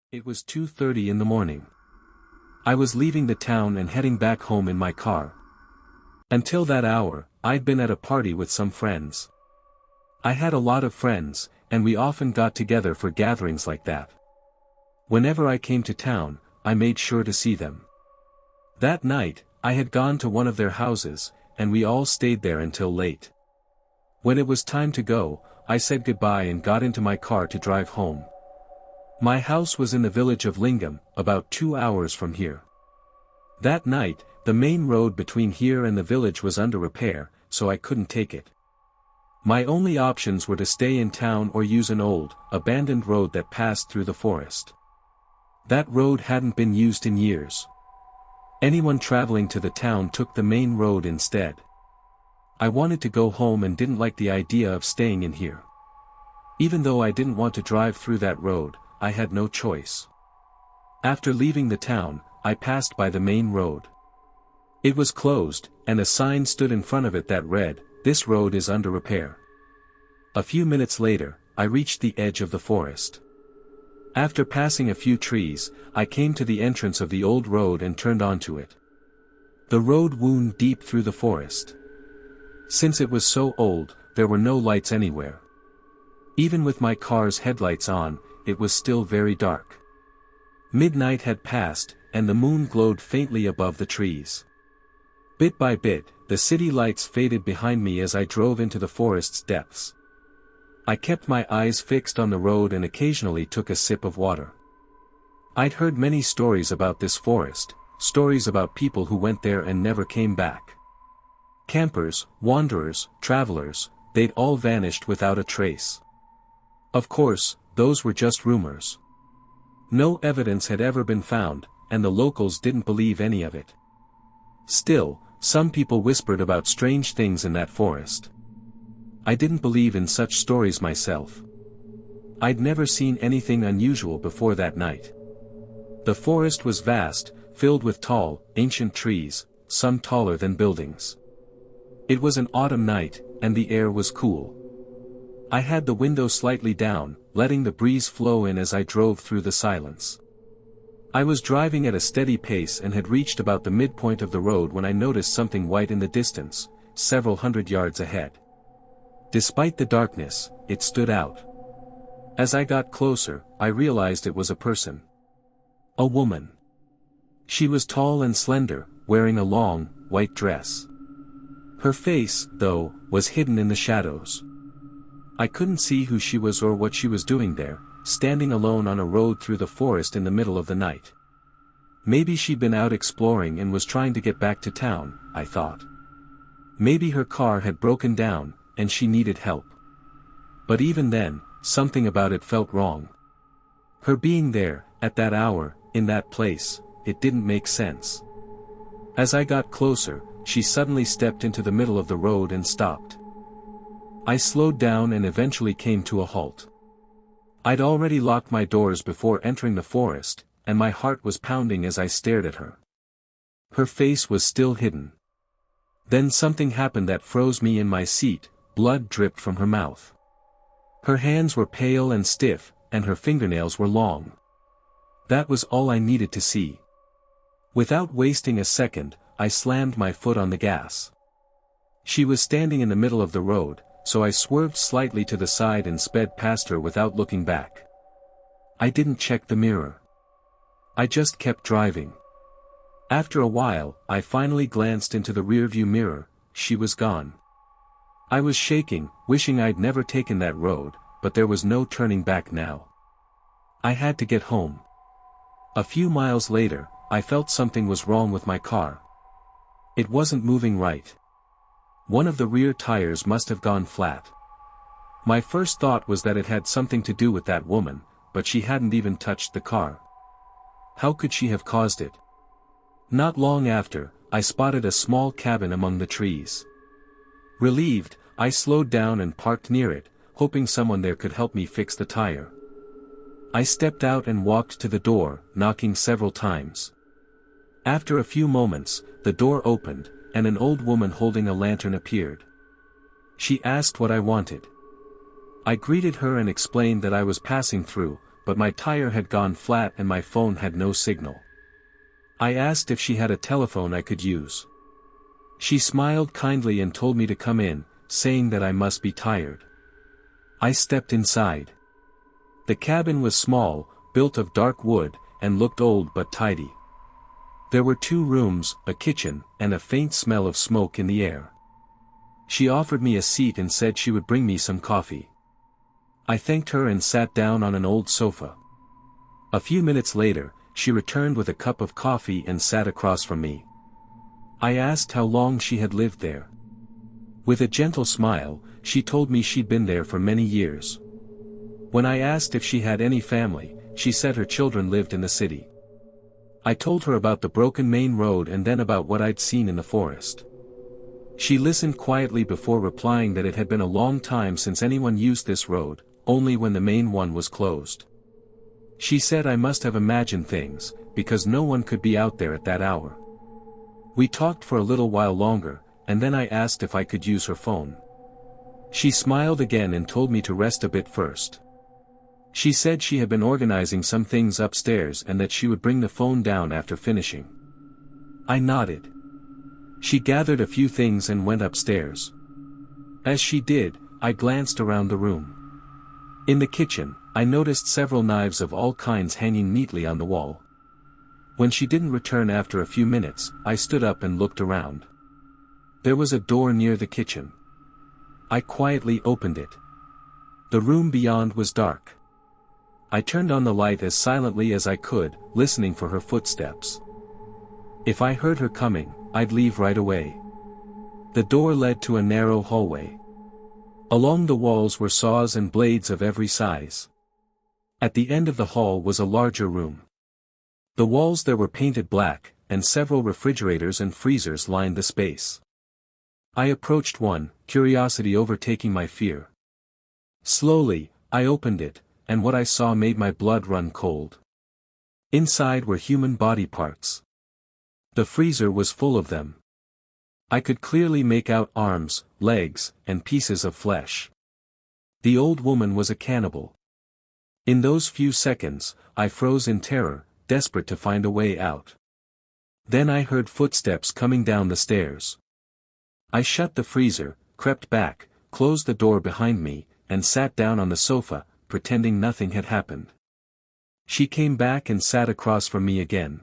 It was 2:30 in the morning. I was leaving the town and heading back home in my car. Until that hour, I'd been at a party with some friends. I had a lot of friends, and we often got together for gatherings like that. Whenever I came to town, I made sure to see them. That night, I had gone to one of their houses, and we all stayed there until late. When it was time to go, I said goodbye and got into my car to drive home. My house was in the village of Lingam, about 2 hours from here. That night, the main road between here and the village was under repair, so I couldn't take it. My only options were to stay in town or use an old, abandoned road that passed through the forest. That road hadn't been used in years. Anyone traveling to the town took the main road instead. I wanted to go home and didn't like the idea of staying in here. Even though I didn't want to drive through that road, I had no choice. After leaving the town, I passed by the main road. It was closed, and a sign stood in front of it that read, "This road is under repair." A few minutes later, I reached the edge of the forest. After passing a few trees, I came to the entrance of the old road and turned onto it. The road wound deep through the forest. Since it was so old, there were no lights anywhere. Even with my car's headlights on, it was still very dark. Midnight had passed, and the moon glowed faintly above the trees. Bit by bit, the city lights faded behind me as I drove into the forest's depths. I kept my eyes fixed on the road and occasionally took a sip of water. I'd heard many stories about this forest, stories about people who went there and never came back. Campers, wanderers, travelers, they'd all vanished without a trace. Of course, those were just rumors. No evidence had ever been found, and the locals didn't believe any of it. Still, some people whispered about strange things in that forest. I didn't believe in such stories myself. I'd never seen anything unusual before that night. The forest was vast, filled with tall, ancient trees, some taller than buildings. It was an autumn night, and the air was cool. I had the window slightly down, letting the breeze flow in as I drove through the silence. I was driving at a steady pace and had reached about the midpoint of the road when I noticed something white in the distance, several hundred yards ahead. Despite the darkness, it stood out. As I got closer, I realized it was a person. A woman. She was tall and slender, wearing a long, white dress. Her face, though, was hidden in the shadows. I couldn't see who she was or what she was doing there, standing alone on a road through the forest in the middle of the night. Maybe she'd been out exploring and was trying to get back to town, I thought. Maybe her car had broken down, and she needed help. But even then, something about it felt wrong. Her being there, at that hour, in that place, it didn't make sense. As I got closer, she suddenly stepped into the middle of the road and stopped. I slowed down and eventually came to a halt. I'd already locked my doors before entering the forest, and my heart was pounding as I stared at her. Her face was still hidden. Then something happened that froze me in my seat. Blood dripped from her mouth. Her hands were pale and stiff, and her fingernails were long. That was all I needed to see. Without wasting a second, I slammed my foot on the gas. She was standing in the middle of the road, so I swerved slightly to the side and sped past her without looking back. I didn't check the mirror. I just kept driving. After a while, I finally glanced into the rearview mirror. She was gone. I was shaking, wishing I'd never taken that road, but there was no turning back now. I had to get home. A few miles later, I felt something was wrong with my car. It wasn't moving right. One of the rear tires must have gone flat. My first thought was that it had something to do with that woman, but she hadn't even touched the car. How could she have caused it? Not long after, I spotted a small cabin among the trees. Relieved, I slowed down and parked near it, hoping someone there could help me fix the tire. I stepped out and walked to the door, knocking several times. After a few moments, the door opened, and an old woman holding a lantern appeared. She asked what I wanted. I greeted her and explained that I was passing through, but my tire had gone flat and my phone had no signal. I asked if she had a telephone I could use. She smiled kindly and told me to come in, saying that I must be tired. I stepped inside. The cabin was small, built of dark wood, and looked old but tidy. There were 2 rooms, a kitchen, and a faint smell of smoke in the air. She offered me a seat and said she would bring me some coffee. I thanked her and sat down on an old sofa. A few minutes later, she returned with a cup of coffee and sat across from me. I asked how long she had lived there. With a gentle smile, she told me she'd been there for many years. When I asked if she had any family, she said her children lived in the city. I told her about the broken main road and then about what I'd seen in the forest. She listened quietly before replying that it had been a long time since anyone used this road, only when the main one was closed. She said I must have imagined things, because no one could be out there at that hour. We talked for a little while longer, and then I asked if I could use her phone. She smiled again and told me to rest a bit first. She said she had been organizing some things upstairs and that she would bring the phone down after finishing. I nodded. She gathered a few things and went upstairs. As she did, I glanced around the room. In the kitchen, I noticed several knives of all kinds hanging neatly on the wall. When she didn't return after a few minutes, I stood up and looked around. There was a door near the kitchen. I quietly opened it. The room beyond was dark. I turned on the light as silently as I could, listening for her footsteps. If I heard her coming, I'd leave right away. The door led to a narrow hallway. Along the walls were saws and blades of every size. At the end of the hall was a larger room. The walls there were painted black, and several refrigerators and freezers lined the space. I approached one, curiosity overtaking my fear. Slowly, I opened it, and what I saw made my blood run cold. Inside were human body parts. The freezer was full of them. I could clearly make out arms, legs, and pieces of flesh. The old woman was a cannibal. In those few seconds, I froze in terror, desperate to find a way out. Then I heard footsteps coming down the stairs. I shut the freezer, crept back, closed the door behind me, and sat down on the sofa, pretending nothing had happened. She came back and sat across from me again.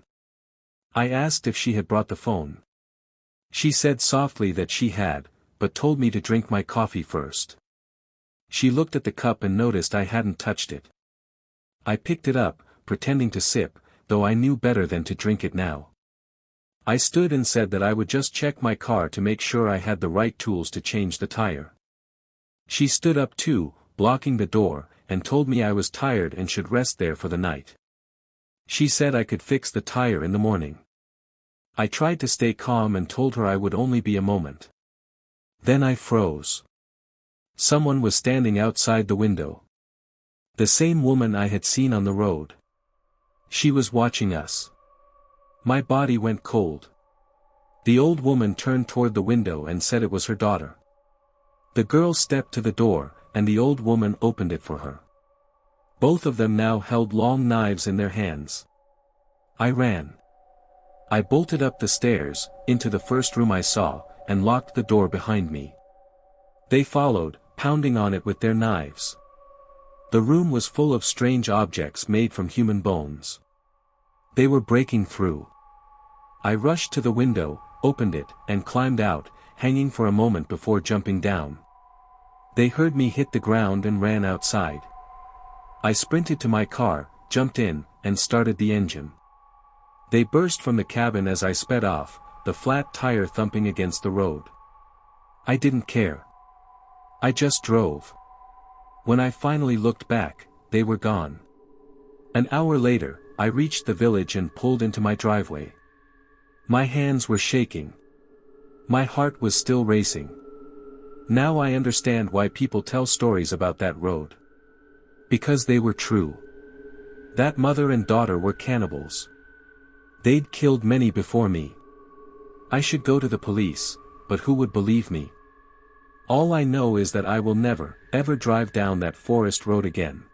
I asked if she had brought the phone. She said softly that she had, but told me to drink my coffee first. She looked at the cup and noticed I hadn't touched it. I picked it up, pretending to sip, though I knew better than to drink it now. I stood and said that I would just check my car to make sure I had the right tools to change the tire. She stood up too, blocking the door, and told me I was tired and should rest there for the night. She said I could fix the tire in the morning. I tried to stay calm and told her I would only be a moment. Then I froze. Someone was standing outside the window. The same woman I had seen on the road. She was watching us. My body went cold. The old woman turned toward the window and said it was her daughter. The girl stepped to the door, and the old woman opened it for her. Both of them now held long knives in their hands. I ran. I bolted up the stairs, into the first room I saw, and locked the door behind me. They followed, pounding on it with their knives. The room was full of strange objects made from human bones. They were breaking through. I rushed to the window, opened it, and climbed out, hanging for a moment before jumping down. They heard me hit the ground and ran outside. I sprinted to my car, jumped in, and started the engine. They burst from the cabin as I sped off, the flat tire thumping against the road. I didn't care. I just drove. When I finally looked back, they were gone. An hour later, I reached the village and pulled into my driveway. My hands were shaking. My heart was still racing. Now I understand why people tell stories about that road. Because they were true. That mother and daughter were cannibals. They'd killed many before me. I should go to the police, but who would believe me? All I know is that I will never, ever drive down that forest road again.